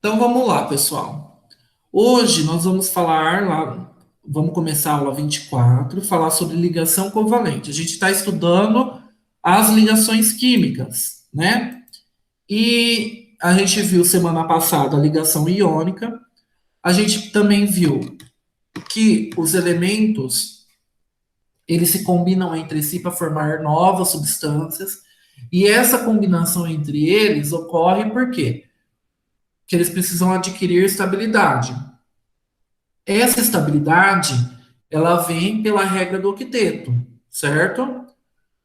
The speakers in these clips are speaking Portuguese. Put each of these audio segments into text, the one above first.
Então vamos lá, pessoal. Hoje nós vamos falar lá, vamos começar a aula 24, falar sobre ligação covalente. A gente está estudando as ligações químicas, né? E a gente viu semana passada a ligação iônica. A gente também viu que os elementos eles se combinam entre si para formar novas substâncias. E essa combinação entre eles ocorre por quê? Porque eles precisam adquirir estabilidade. Essa estabilidade, ela vem pela regra do octeto, certo?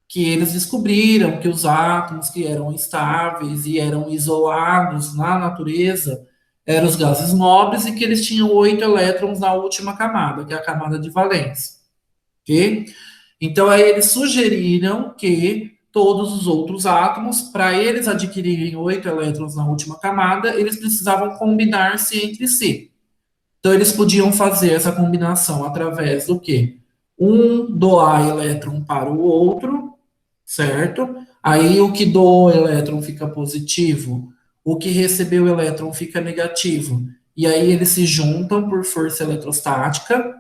Que eles descobriram que os átomos que eram estáveis e eram isolados na natureza eram os gases nobres e que eles tinham 8 elétrons na última camada, que é a camada de valência, ok? Então, aí eles sugeriram que todos os outros átomos, para eles adquirirem 8 elétrons na última camada, eles precisavam combinar-se entre si. Então, eles podiam fazer essa combinação através do quê? Um doar elétron para o outro, certo? Aí o que doou elétron fica positivo, o que recebeu o elétron fica negativo. E aí eles se juntam por força eletrostática,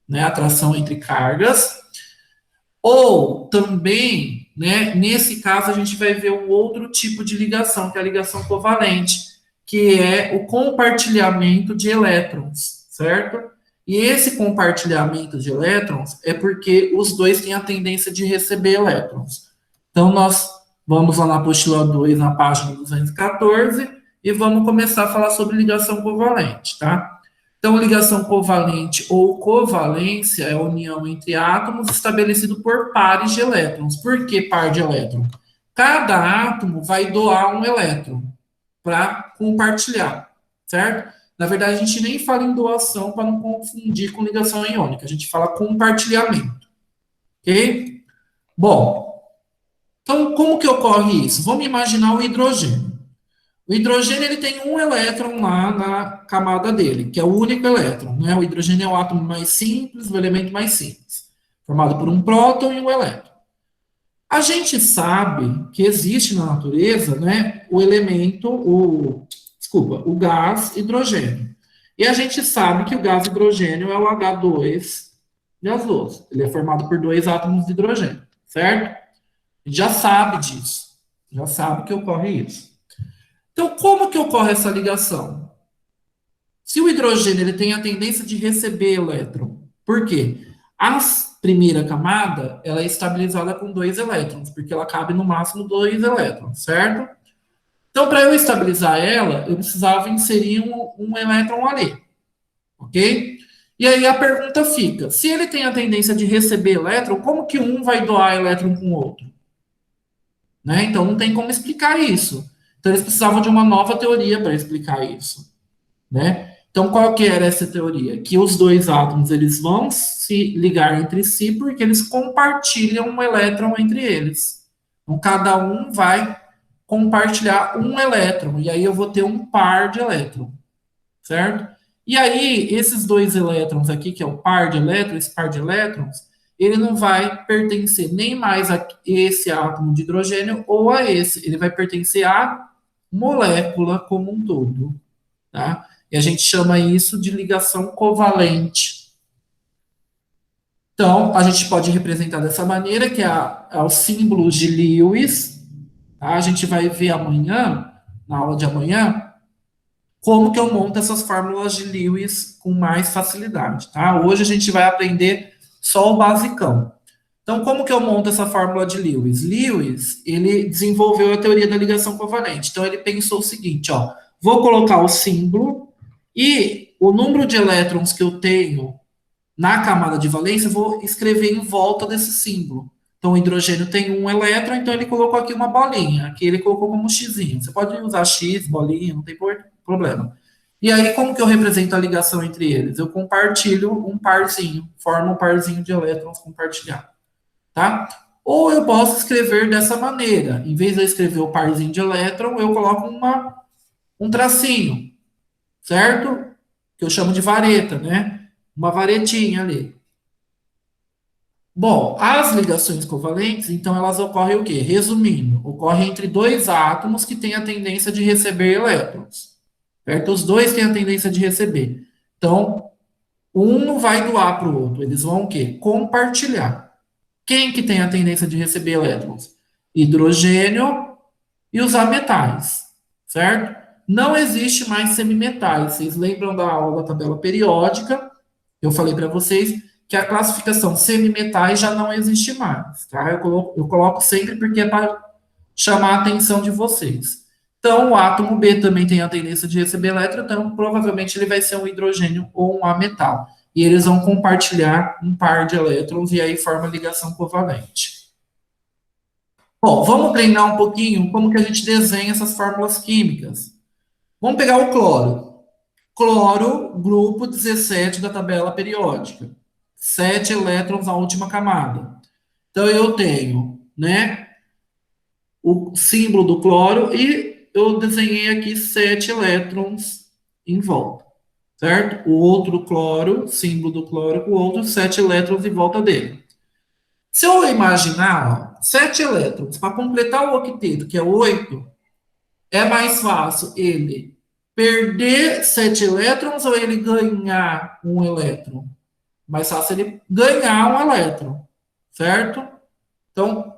né? Atração entre cargas. Ou também, né, nesse caso, a gente vai ver um outro tipo de ligação, que é a ligação covalente, que é o compartilhamento de elétrons, certo? E esse compartilhamento de elétrons é porque os dois têm a tendência de receber elétrons. Então, nós vamos lá na apostila 2, na página 214, e vamos começar a falar sobre ligação covalente, tá? Então, ligação covalente ou covalência é a união entre átomos estabelecido por pares de elétrons. Por que par de elétron? Cada átomo vai doar um elétron para compartilhar, certo? Na verdade, a gente nem fala em doação para não confundir com ligação iônica, a gente fala compartilhamento, ok? Bom, então como que ocorre isso? Vamos imaginar o hidrogênio. O hidrogênio ele tem um elétron lá na camada dele, que é o único elétron, né? O hidrogênio é o átomo mais simples, o elemento mais simples, formado por um próton e um elétron. A gente sabe que existe na natureza, né, o elemento, o gás hidrogênio. E a gente sabe que o gás hidrogênio é o H2 gasoso. Ele é formado por dois átomos de hidrogênio, certo? A gente já sabe disso. Já sabe que ocorre isso. Então, como que ocorre essa ligação? Se o hidrogênio ele tem a tendência de receber elétron, por quê? A primeira camada ela é estabilizada com 2 elétrons, porque ela cabe no máximo 2 elétrons, certo? Então, para eu estabilizar ela, eu precisava inserir um elétron ali, ok? E aí a pergunta fica: se ele tem a tendência de receber elétron, como que um vai doar elétron com o outro? Né? Então, não tem como explicar isso. Então, eles precisavam de uma nova teoria para explicar isso. Né? Então, qual que era essa teoria? Que os dois átomos eles vão se ligar entre si porque eles compartilham um elétron entre eles. Então, cada um vai compartilhar um elétron, e aí eu vou ter um par de elétron, certo? E aí, esses dois elétrons aqui, que é o par de elétrons, esse par de elétrons, ele não vai pertencer nem mais a esse átomo de hidrogênio ou a esse, ele vai pertencer à molécula como um todo. Tá? E a gente chama isso de ligação covalente. Então, a gente pode representar dessa maneira, que é o símbolo de Lewis. Tá? A gente vai ver amanhã, na aula de amanhã, como que eu monto essas fórmulas de Lewis com mais facilidade. Tá? Hoje a gente vai aprender só o basicão. Então, como que eu monto essa fórmula de Lewis? Lewis, ele desenvolveu a teoria da ligação covalente. Então, ele pensou o seguinte, ó, vou colocar o símbolo e o número de elétrons que eu tenho na camada de valência, eu vou escrever em volta desse símbolo. Então, o hidrogênio tem um elétron, então ele colocou aqui uma bolinha. Aqui ele colocou como xizinho. Você pode usar x, bolinha, não tem problema. E aí, como que eu represento a ligação entre eles? Eu compartilho um parzinho, formo um parzinho de elétrons compartilhado, tá? Ou eu posso escrever dessa maneira. Em vez de eu escrever o parzinho de elétron, eu coloco um tracinho, certo? Que eu chamo de vareta, né? Uma varetinha ali. Bom, as ligações covalentes, então, elas ocorrem o quê? Resumindo, ocorrem entre dois átomos que têm a tendência de receber elétrons, certo? Os dois têm a tendência de receber. Então, um não vai doar para o outro, eles vão o quê? Compartilhar. Quem que tem a tendência de receber elétrons? Hidrogênio e os ametais, certo? Não existe mais semimetais. Vocês lembram da aula da tabela periódica? Eu falei para vocês que a classificação semimetais já não existe mais, tá? Eu coloco sempre porque é para chamar a atenção de vocês. Então, o átomo B também tem a tendência de receber elétron, então provavelmente ele vai ser um hidrogênio ou um ametal. E eles vão compartilhar um par de elétrons e aí forma ligação covalente. Bom, vamos treinar um pouquinho como que a gente desenha essas fórmulas químicas. Vamos pegar o cloro. Cloro, grupo 17 da tabela periódica. 7 elétrons na última camada. Então eu tenho, né, o símbolo do cloro e eu desenhei aqui 7 elétrons em volta, certo? O outro cloro, símbolo do cloro com o outro, 7 elétrons em volta dele. Se eu imaginar, ó, 7 elétrons, para completar o octeto, que é 8, é mais fácil ele perder 7 elétrons ou ele ganhar um elétron? Mais fácil ele ganhar um elétron, certo? Então,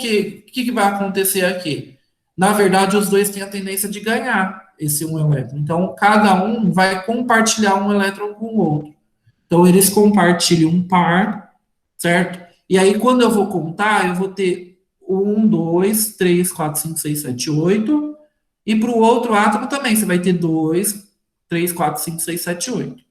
que vai acontecer aqui? Na verdade, os dois têm a tendência de ganhar esse um elétron. Então, cada um vai compartilhar um elétron com o outro. Então, eles compartilham um par, certo? E aí, quando eu vou contar, eu vou ter um, dois, três, quatro, cinco, seis, sete, oito. E para o outro átomo também, você vai ter dois, três, quatro, cinco, seis, sete, oito.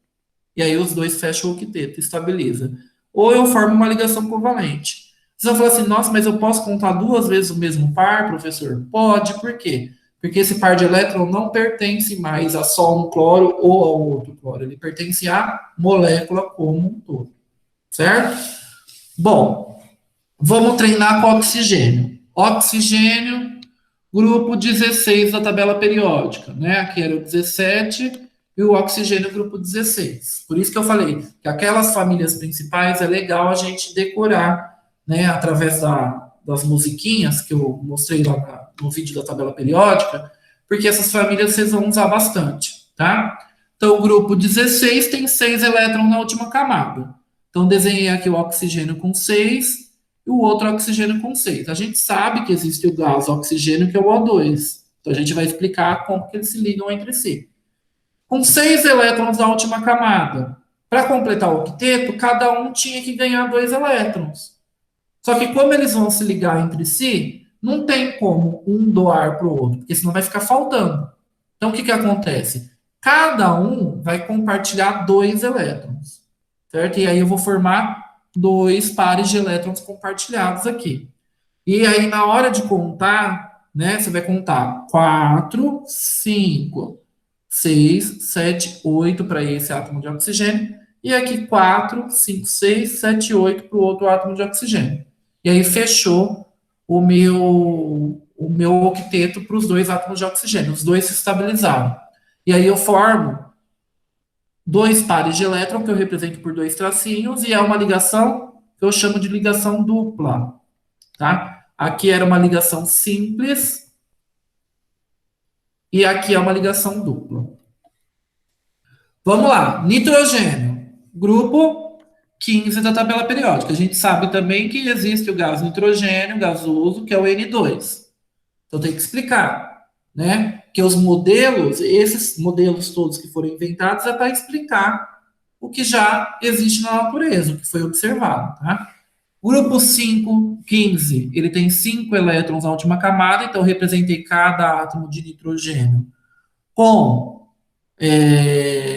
E aí os dois fecham o octeto, estabiliza. Ou eu formo uma ligação covalente. Você vai falar assim, nossa, mas eu posso contar duas vezes o mesmo par, professor? Pode, por quê? Porque esse par de elétron não pertence mais a só um cloro ou ao outro cloro. Ele pertence à molécula como um todo. Certo? Bom, vamos treinar com oxigênio. Oxigênio, grupo 16 da tabela periódica, né? Aqui era o 17 e o oxigênio grupo 16. Por isso que eu falei que aquelas famílias principais é legal a gente decorar, né? Através das musiquinhas que eu mostrei lá no vídeo da tabela periódica, porque essas famílias vocês vão usar bastante, tá? Então, o grupo 16 tem 6 elétrons na última camada. Então, desenhei aqui o oxigênio com 6 e o outro oxigênio com 6. A gente sabe que existe o gás oxigênio, que é o O2. Então, a gente vai explicar como que eles se ligam entre si. Com 6 elétrons na última camada, para completar o octeto, cada um tinha que ganhar 2 elétrons. Só que como eles vão se ligar entre si, não tem como um doar para o outro, porque senão vai ficar faltando. Então, o que acontece? Cada um vai compartilhar 2 elétrons, certo? E aí eu vou formar 2 pares de elétrons compartilhados aqui. E aí, na hora de contar, né, você vai contar 4, 5, 6, 7, 8 para esse átomo de oxigênio, e aqui 4, 5, 6, 7, 8 para o outro átomo de oxigênio. E aí fechou o meu octeto para os dois átomos de oxigênio. Os dois se estabilizaram. E aí eu formo 2 pares de elétron, que eu represento por 2 tracinhos, e é uma ligação que eu chamo de ligação dupla, tá? Aqui era uma ligação simples, e aqui é uma ligação dupla. Vamos lá, nitrogênio, grupo 15 da tabela periódica. A gente sabe também que existe o gás nitrogênio gasoso, que é o N2. Então tem que explicar, né? Que os modelos, esses modelos todos que foram inventados, é para explicar o que já existe na natureza, o que foi observado, tá? O grupo 5, 15, ele tem 5 elétrons na última camada, então eu representei cada átomo de nitrogênio com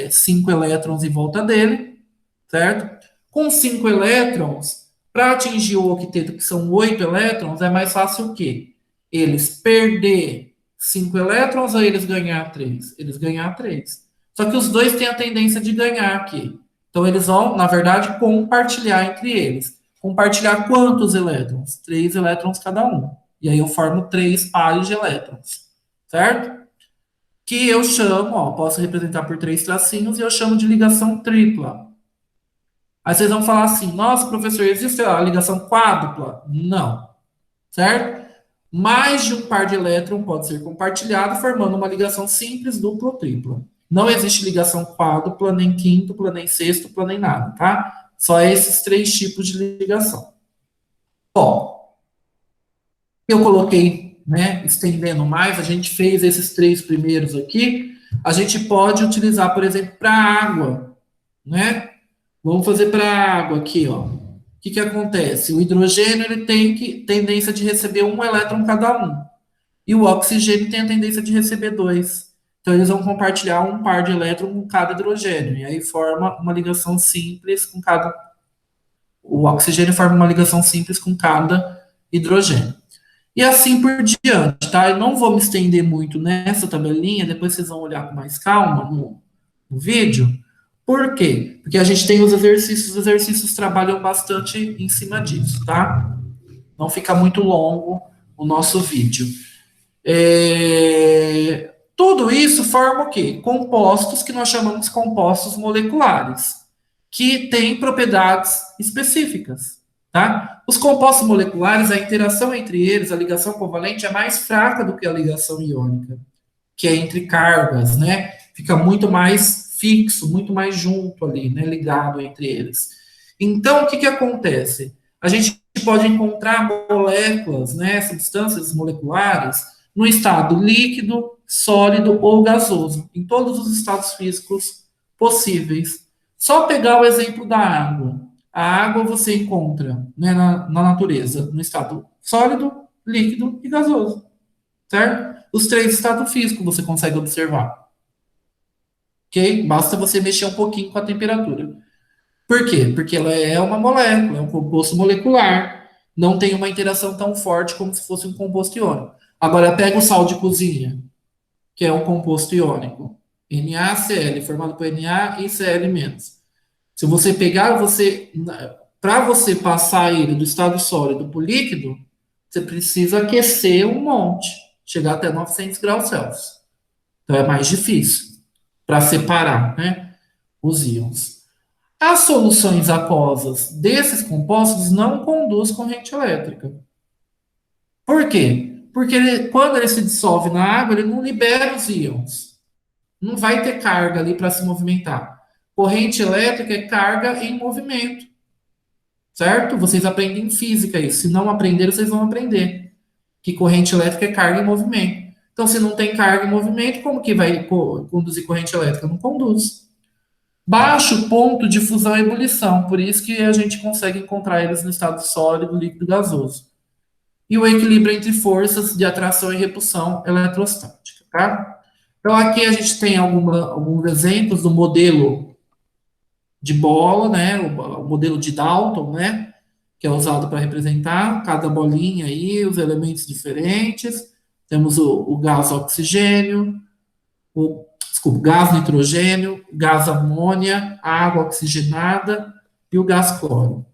5 elétrons em volta dele, certo? Com 5 elétrons, para atingir o octeto, que são 8 elétrons, é mais fácil o quê? Eles perder 5 elétrons ou eles ganhar 3? Eles ganhar 3. Só que os dois têm a tendência de ganhar aqui. Então, eles vão, na verdade, compartilhar entre eles. Compartilhar quantos elétrons? 3 elétrons cada um. E aí eu formo 3 pares de elétrons, certo? Que eu chamo, ó, posso representar por 3 tracinhos e eu chamo de ligação tripla. Aí vocês vão falar assim, nossa, professor, existe a ligação quádrupla? Não, certo? Mais de um par de elétron pode ser compartilhado, formando uma ligação simples, dupla ou tripla. Não existe ligação quádrupla, nem quíntupla, nem sextupla, nem nada, tá? Só esses três tipos de ligação. Bom, eu coloquei, né, estendendo mais, a gente fez esses três primeiros aqui, a gente pode utilizar, por exemplo, para água, né? Vamos fazer para água aqui, ó. O que que acontece? O hidrogênio ele tem tendência de receber um elétron cada um. E o oxigênio tem a tendência de receber dois. Então, eles vão compartilhar um par de elétrons com cada hidrogênio. E aí forma uma ligação simples com cada. O oxigênio forma uma ligação simples com cada hidrogênio. E assim por diante, tá? Eu não vou me estender muito nessa tabelinha, depois vocês vão olhar com mais calma no vídeo. Por quê? Porque a gente tem os exercícios trabalham bastante em cima disso, tá? Não fica muito longo o nosso vídeo. Tudo isso forma o quê? Compostos que nós chamamos de compostos moleculares, que têm propriedades específicas, tá? Os compostos moleculares, a interação entre eles, a ligação covalente é mais fraca do que a ligação iônica, que é entre cargas, né? Fica muito mais fixo, muito mais junto ali, né? Ligado entre eles. Então, o que que acontece? A gente pode encontrar moléculas, né? Substâncias moleculares no estado líquido, sólido ou gasoso, em todos os estados físicos possíveis. Só pegar o exemplo da água. A água você encontra, né, na natureza no estado sólido, líquido e gasoso, certo? Os três estados físicos você consegue observar, ok? Basta você mexer um pouquinho com a temperatura. Por quê? Porque ela é uma molécula, é um composto molecular, não tem uma interação tão forte como se fosse um composto iônico. Agora, pega o sal de cozinha, que é um composto iônico, NaCl, formado por Na e Cl-. Se você pegar, para você passar ele do estado sólido para o líquido, você precisa aquecer um monte, chegar até 900 graus Celsius. Então é mais difícil para separar, né, os íons. As soluções aquosas desses compostos não conduzem corrente elétrica. Por quê? Porque quando ele se dissolve na água, ele não libera os íons. Não vai ter carga ali para se movimentar. Corrente elétrica é carga em movimento, certo? Vocês aprendem em física isso. Se não aprenderam, vocês vão aprender. Que corrente elétrica é carga em movimento. Então, se não tem carga em movimento, como que vai conduzir corrente elétrica? Não conduz. Baixo ponto de fusão e ebulição, por isso que a gente consegue encontrar eles no estado sólido, líquido e gasoso. E o equilíbrio entre forças de atração e repulsão eletrostática, tá? Então, aqui a gente tem alguns exemplos do modelo de bola, né? O modelo de Dalton, né? Que é usado para representar cada bolinha aí, os elementos diferentes. Temos o gás oxigênio, desculpa, gás nitrogênio, gás amônia, água oxigenada e o gás cloro.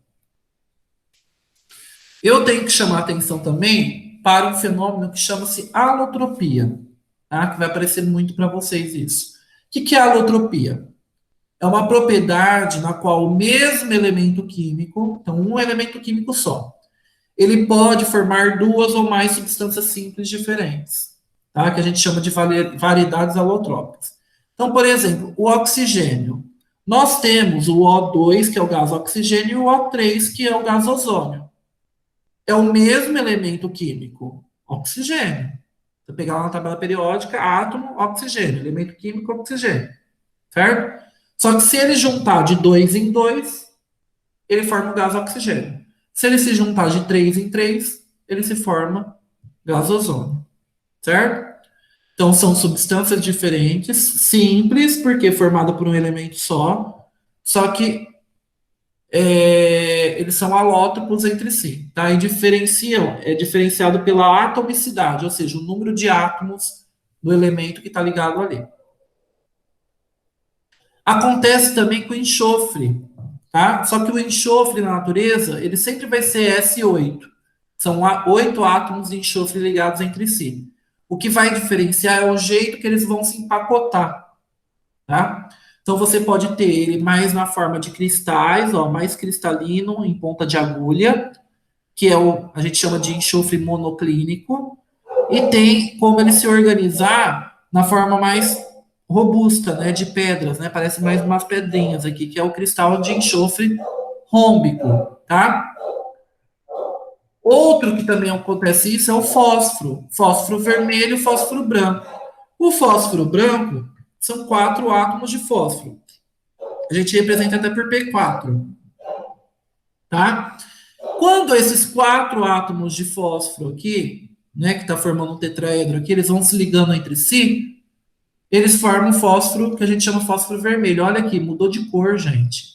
Eu tenho que chamar atenção também para um fenômeno que chama-se alotropia, tá? Que vai aparecer muito para vocês isso. O que é alotropia? É uma propriedade na qual o mesmo elemento químico, então um elemento químico só, ele pode formar duas ou mais substâncias simples diferentes, tá? Que a gente chama de variedades alotrópicas. Então, por exemplo, o oxigênio. Nós temos o O2, que é o gás oxigênio, e o O3, que é o gás ozônio. É o mesmo elemento químico, oxigênio. Você pegar lá na tabela periódica, átomo, oxigênio, elemento químico, oxigênio, certo? Só que se ele juntar de 2 em 2, ele forma o gás oxigênio. Se ele se juntar de 3 em 3, ele se forma gás ozônio, certo? Então são substâncias diferentes, simples, porque é formada por um elemento só que eles são alótropos entre si, tá? E é diferenciado pela atomicidade, ou seja, o número de átomos do elemento que está ligado ali. Acontece também com o enxofre, tá? Só que o enxofre na natureza, ele sempre vai ser S8. São 8 átomos de enxofre ligados entre si. O que vai diferenciar é o jeito que eles vão se empacotar, tá? Então você pode ter ele mais na forma de cristais, ó, mais cristalino, em ponta de agulha, que é a gente chama de enxofre monoclínico, e tem como ele se organizar na forma mais robusta, né, de pedras, né, parece mais umas pedrinhas aqui, que é o cristal de enxofre rômbico, tá? Outro que também acontece isso é o fósforo, fósforo vermelho e fósforo branco. O fósforo branco são 4 átomos de fósforo. A gente representa até por P4, tá? Quando esses 4 átomos de fósforo aqui, né, que está formando um tetraedro aqui, eles vão se ligando entre si, eles formam fósforo que a gente chama fósforo vermelho. Olha aqui, mudou de cor, gente.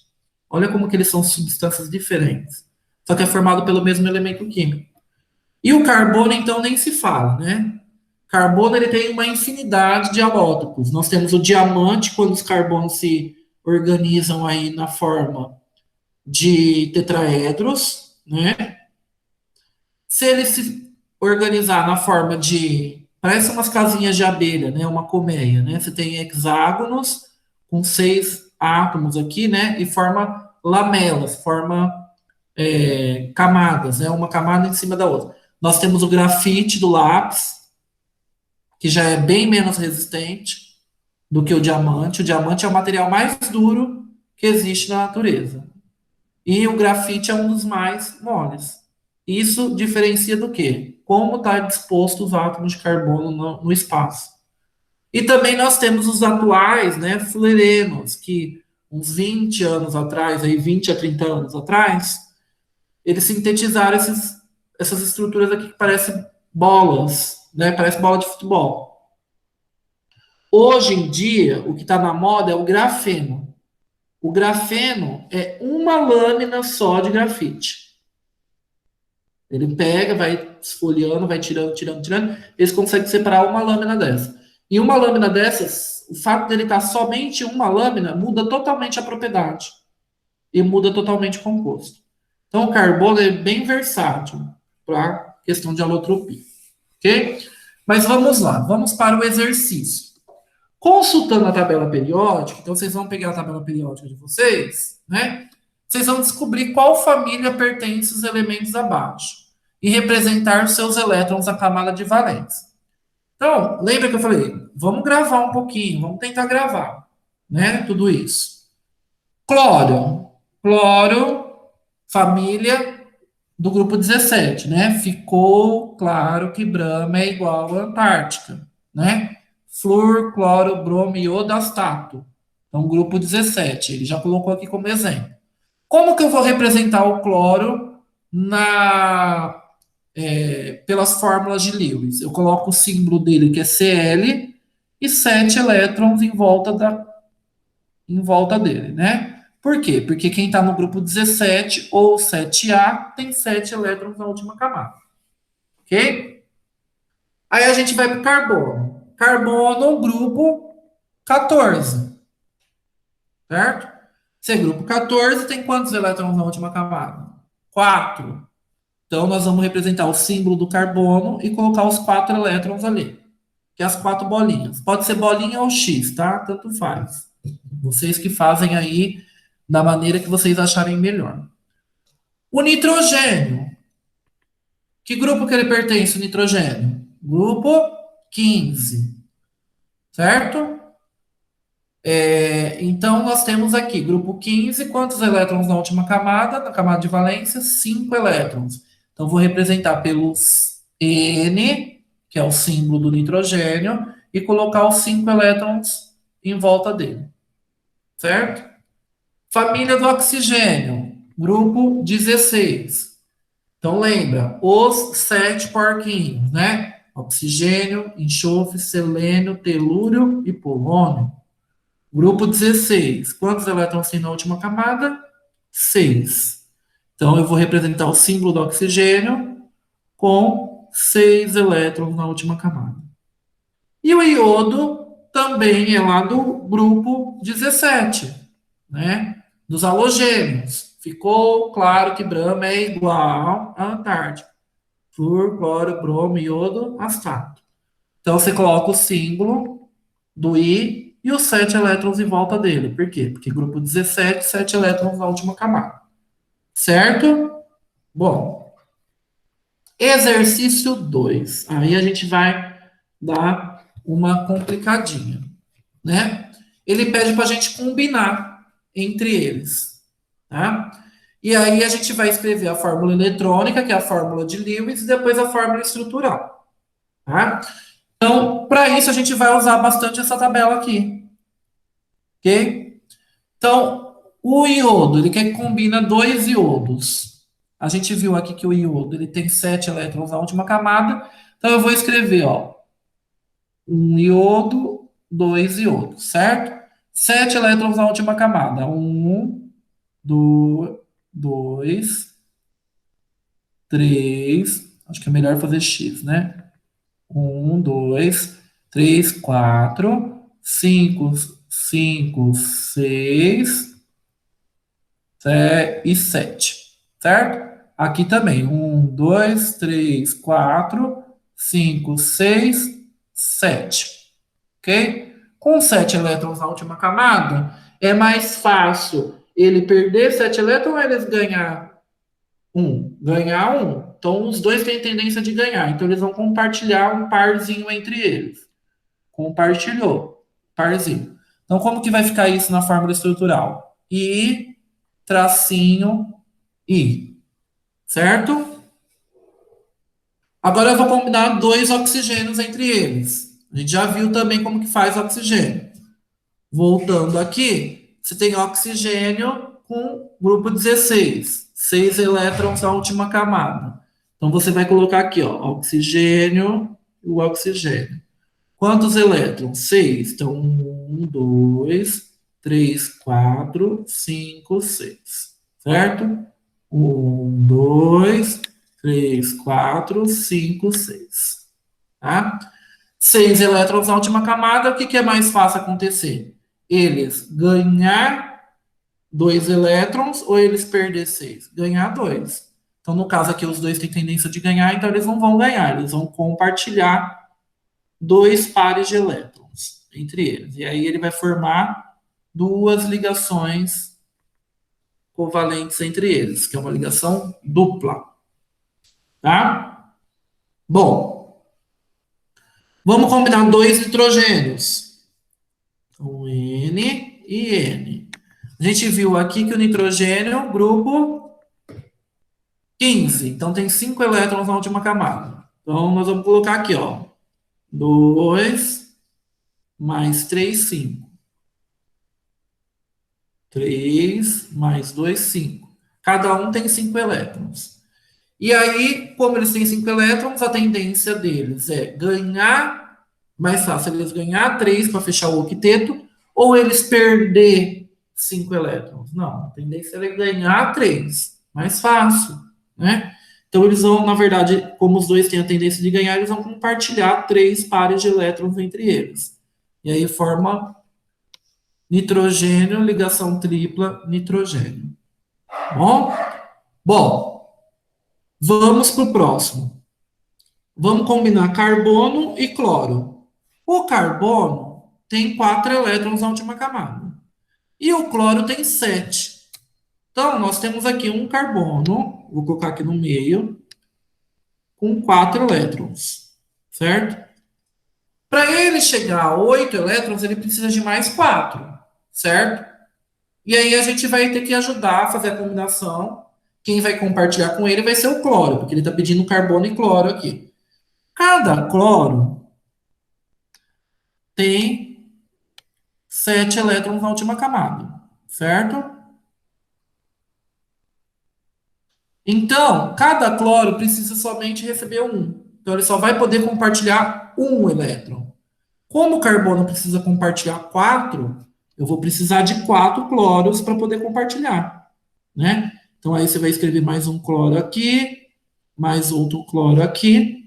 Olha como que eles são substâncias diferentes. Só que é formado pelo mesmo elemento químico. E o carbono, então, nem se fala, né? Carbono, ele tem uma infinidade de alótopos. Nós temos o diamante, quando os carbonos se organizam aí na forma de tetraedros, né? Se ele se organizar na forma de, parece umas casinhas de abelha, né? Uma colmeia, né? Você tem hexágonos com 6 átomos aqui, né? E forma lamelas, forma camadas, né? Uma camada em cima da outra. Nós temos o grafite do lápis, que já é bem menos resistente do que o diamante. O diamante é o material mais duro que existe na natureza. E o grafite é um dos mais moles. Isso diferencia do quê? Como está disposto os átomos de carbono no espaço. E também nós temos os atuais, né, fullerenos, que uns 20 anos atrás, aí 20 a 30 anos atrás, eles sintetizaram essas estruturas aqui que parecem bolas, né, parece bola de futebol. Hoje em dia, o que está na moda é o grafeno. O grafeno é uma lâmina só de grafite. Ele pega, vai esfoliando, vai tirando, tirando, tirando. Eles conseguem separar uma lâmina dessa. E uma lâmina dessas, o fato dele estar somente uma lâmina, muda totalmente a propriedade. E muda totalmente o composto. Então, o carbono é bem versátil para questão de alotropia. Ok? Mas vamos lá, vamos para o exercício. Consultando a tabela periódica, então vocês vão pegar a tabela periódica de vocês, né? Vocês vão descobrir qual família pertence os elementos abaixo e representar os seus elétrons na camada de valência. Então, lembra que eu falei, vamos gravar um pouquinho, vamos tentar gravar, né? Tudo isso. Cloro, cloro, família do grupo 17, né? Ficou claro que Brahma é igual à Antártica, né? Flúor, cloro, bromo, iodo, astato. Então, grupo 17, ele já colocou aqui como exemplo. Como que eu vou representar o cloro pelas fórmulas de Lewis? Eu coloco o símbolo dele, que é Cl, e 7 elétrons em volta dele, né? Por quê? Porque quem está no grupo 17 ou 7A tem 7 elétrons na última camada. Ok? Aí a gente vai para o carbono. Carbono, grupo 14. Certo? Se é grupo 14, tem quantos elétrons na última camada? 4. Então nós vamos representar o símbolo do carbono e colocar os 4 elétrons ali. Que é as 4 bolinhas. Pode ser bolinha ou X, tá? Tanto faz. Vocês que fazem aí da maneira que vocês acharem melhor. O nitrogênio. Que grupo que ele pertence, o nitrogênio? Grupo 15. Certo? Então, nós temos aqui, grupo 15, quantos elétrons na última camada? Na camada de valência, 5 elétrons. Então, vou representar pelos N, que é o símbolo do nitrogênio, e colocar os 5 elétrons em volta dele. Certo? Família do oxigênio, grupo 16. Então, lembra, os 7 porquinhos, né? Oxigênio, enxofre, selênio, telúrio e polônio. Grupo 16. Quantos elétrons tem na última camada? 6. Então, eu vou representar o símbolo do oxigênio com 6 elétrons na última camada. E o iodo também é lá do grupo 17, né? Dos halogênios. Ficou claro que Brahma é igual à Antártica. Flúor, cloro, bromo, iodo, astato. Então, você coloca o símbolo do I e os 7 elétrons em volta dele. Por quê? Porque grupo 17, 7 elétrons na última camada. Certo? Bom, Exercício 2. Aí a gente vai dar uma complicadinha, né? Ele pede para a gente combinar entre eles, tá? E aí a gente vai escrever a fórmula eletrônica, que é a fórmula de Lewis, e depois a fórmula estrutural, tá? Então, para isso a gente vai usar bastante essa tabela aqui, ok? Então, o iodo, ele quer que combina dois iodos. A gente viu aqui que o iodo, ele tem 7 elétrons na última camada. Então, eu vou escrever, ó, um iodo, dois iodos, certo? 7 elétrons na última camada. Um, dois, três. Acho que é melhor fazer X, né? Um, dois, três, quatro, cinco, seis, e 7, certo? Aqui também, um, dois, três, quatro, cinco, seis, 7, ok? Com 7 elétrons na última camada, é mais fácil ele perder 7 elétrons ou eles ganhar um? Ganhar um. Então, os dois têm tendência de ganhar. Então, eles vão compartilhar um parzinho entre eles. Compartilhou. Parzinho. Então, como que vai ficar isso na fórmula estrutural? I, tracinho, I. Certo? Agora eu vou combinar dois oxigênios entre eles. A gente já viu também como que faz oxigênio. Voltando aqui, você tem oxigênio com grupo 16, 6 elétrons na última camada. Então você vai colocar aqui, ó, oxigênio e o oxigênio. Quantos elétrons? 6. Então, um, 2, 3, 4, 5, 6. Certo? Um, 2, 3, 4, 5, 6. Tá? 6 elétrons na última camada, o que é mais fácil acontecer? Eles ganhar 2 elétrons ou eles perder 6? Ganhar 2. Então, no caso aqui, os dois têm tendência de ganhar, então eles não vão ganhar, eles vão compartilhar dois pares de elétrons entre eles. E aí ele vai formar duas ligações covalentes entre eles, que é uma ligação dupla, tá? Bom, vamos combinar dois nitrogênios. Então, N e N. A gente viu aqui que o nitrogênio, grupo 15. Então, tem 5 elétrons na última camada. Então, nós vamos colocar aqui, ó. 2 mais 3, 5. 3 mais 2, 5. Cada um tem 5 elétrons. E aí, como eles têm 5 elétrons, a tendência deles é ganhar, mais fácil eles ganhar 3 para fechar o octeto, ou eles perder 5 elétrons. Não, a tendência é ganhar 3. Mais fácil, né? Então, eles vão, na verdade, como os dois têm a tendência de ganhar, eles vão compartilhar 3 pares de elétrons entre eles. E aí forma nitrogênio, ligação tripla, nitrogênio. Bom? Bom, vamos para o próximo. Vamos combinar carbono e cloro. O carbono tem 4 elétrons na última camada. E o cloro tem 7. Então, nós temos aqui um carbono, vou colocar aqui no meio, com 4 elétrons. Certo? Para ele chegar a 8 elétrons, ele precisa de mais 4. Certo? E aí a gente vai ter que ajudar a fazer a combinação. Quem vai compartilhar com ele vai ser o cloro, porque ele está pedindo carbono e cloro aqui. Cada cloro tem 7 elétrons na última camada, certo? Então, cada cloro precisa somente receber um. Então, ele só vai poder compartilhar um elétron. Como o carbono precisa compartilhar 4, eu vou precisar de 4 cloros para poder compartilhar, né? Então, aí você vai escrever mais um cloro aqui, mais outro cloro aqui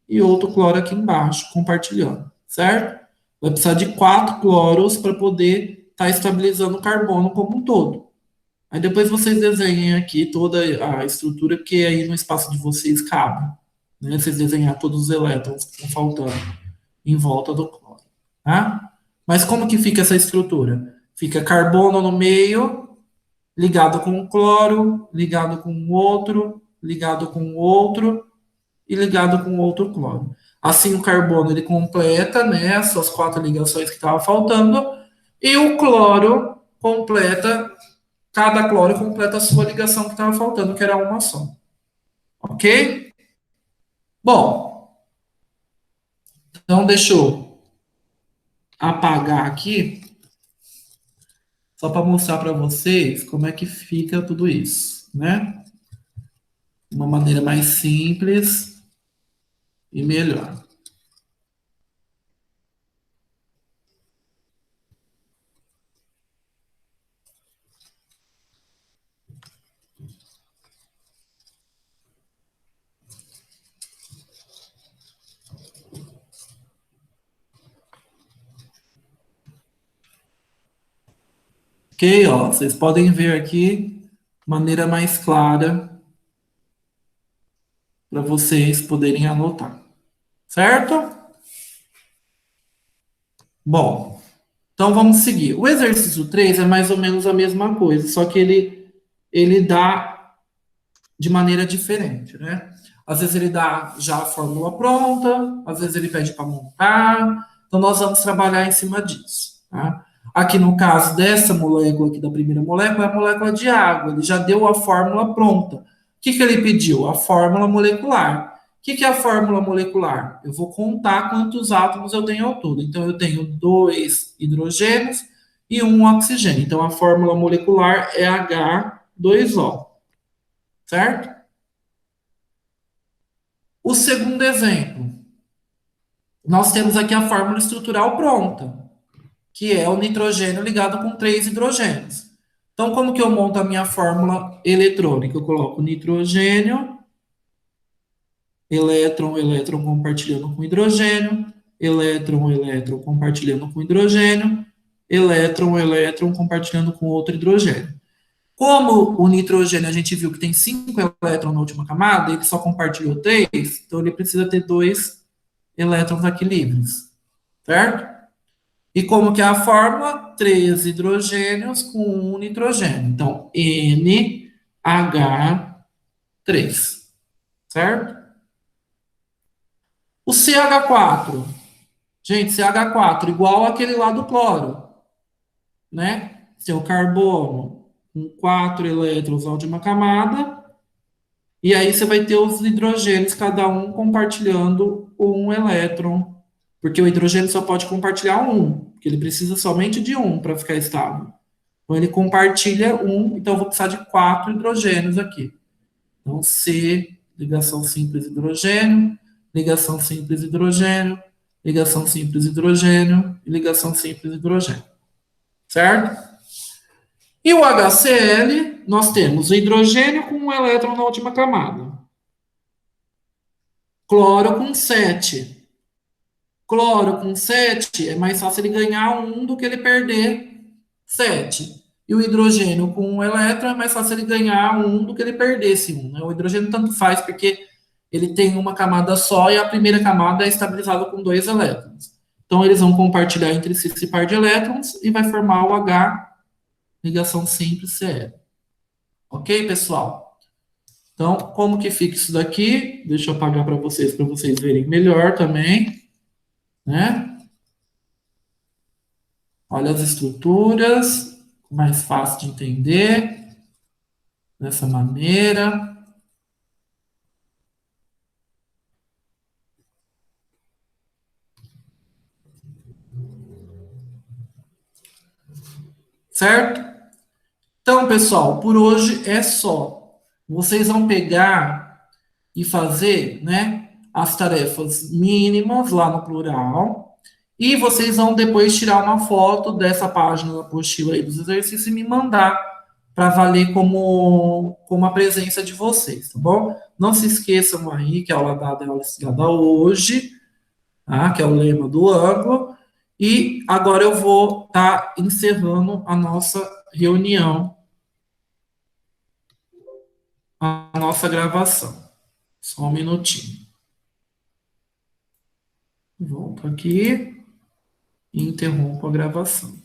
e outro cloro aqui embaixo, compartilhando, certo? Vai precisar de 4 cloros para poder estar estabilizando o carbono como um todo. Aí depois vocês desenhem aqui toda a estrutura que aí no espaço de vocês cabe. Né? Vocês desenhar todos os elétrons que estão faltando em volta do cloro. Tá? Mas como que fica essa estrutura? Fica carbono no meio, ligado com o cloro, ligado com o outro, ligado com o outro, e ligado com outro cloro. Assim, o carbono ele completa, né, as suas quatro ligações que estavam faltando, e o cloro completa, cada cloro completa a sua ligação que estava faltando, que era uma só. Ok? Bom, então deixa eu apagar aqui, só para mostrar para vocês como é que fica tudo isso, né? Uma maneira mais simples e melhor. Ok, ó, vocês podem ver aqui maneira mais clara para vocês poderem anotar, certo? Bom, então vamos seguir. O exercício 3 é mais ou menos a mesma coisa, só que ele dá de maneira diferente, né? Às vezes ele dá já a fórmula pronta, às vezes ele pede para montar. Então nós vamos trabalhar em cima disso, tá? Aqui no caso dessa molécula aqui da primeira molécula, é a molécula de água. Ele já deu a fórmula pronta. O que que ele pediu? A fórmula molecular. O que que é a fórmula molecular? Eu vou contar quantos átomos eu tenho ao todo. Então eu tenho dois hidrogênios e um oxigênio. Então a fórmula molecular é H2O, certo? O segundo exemplo, nós temos aqui a fórmula estrutural pronta, que é o nitrogênio ligado com três hidrogênios. Então, como que eu monto a minha fórmula eletrônica? Eu coloco nitrogênio, elétron, elétron compartilhando com hidrogênio, elétron, elétron compartilhando com hidrogênio, elétron, elétron compartilhando com outro hidrogênio. Como o nitrogênio a gente viu que tem cinco elétrons na última camada, ele só compartilhou três, então ele precisa ter dois elétrons aqui livres, certo? E como que é a fórmula? Três hidrogênios com um nitrogênio. Então, NH3, certo? O CH4, gente, CH4 igual aquele lá do cloro, né? Seu carbono com quatro elétrons na última camada, e aí você vai ter os hidrogênios, cada um compartilhando um elétron, porque o hidrogênio só pode compartilhar um, porque ele precisa somente de um para ficar estável. Então ele compartilha um, então eu vou precisar de quatro hidrogênios aqui. Então C, ligação simples hidrogênio, ligação simples hidrogênio, ligação simples hidrogênio e ligação simples hidrogênio. Certo? E o HCl, nós temos o hidrogênio com um elétron na última camada. Cloro com 7. Cloro com 7 é mais fácil ele ganhar um do que ele perder 7. E o hidrogênio com um elétron é mais fácil ele ganhar um do que ele perder esse um, né? O hidrogênio tanto faz porque ele tem uma camada só e a primeira camada é estabilizada com dois elétrons. Então eles vão compartilhar entre si esse par de elétrons e vai formar o H, ligação simples Cl. Ok, pessoal? Então, como que fica isso daqui? Deixa eu apagar para vocês verem melhor também, né? Olha as estruturas, mais fácil de entender, dessa maneira, certo? Então, pessoal, por hoje é só. Vocês vão pegar e fazer, né, as tarefas mínimas lá no plural, e vocês vão depois tirar uma foto dessa página da apostila aí dos exercícios e me mandar para valer como a presença de vocês, tá bom? Não se esqueçam aí que a aula dada é a aula estudada hoje, tá? Que é o lema do ângulo. E agora eu vou estar encerrando a nossa reunião, a nossa gravação. Só um minutinho. Volto aqui e interrompo a gravação.